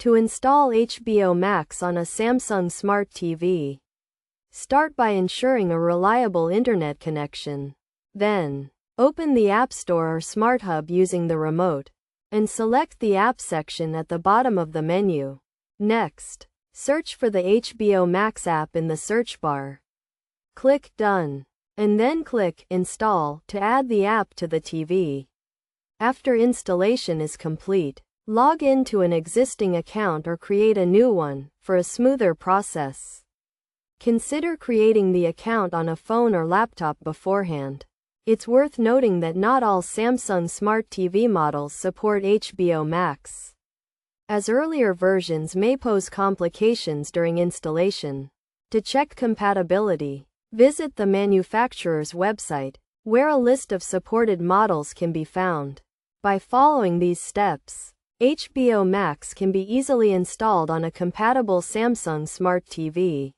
To install HBO Max on a Samsung Smart TV, start by ensuring a reliable internet connection. Then, open the App Store or Smart Hub using the remote, and select the App section at the bottom of the menu. Next, search for the HBO Max app in the search bar. Click Done, and then click Install to add the app to the TV. After installation is complete, log in to an existing account or create a new one for a smoother process. Consider creating the account on a phone or laptop beforehand. It's worth noting that not all Samsung Smart TV models support HBO Max, as earlier versions may pose complications during installation. To check compatibility, visit the manufacturer's website, where a list of supported models can be found. By following these steps, HBO Max can be easily installed on a compatible Samsung Smart TV.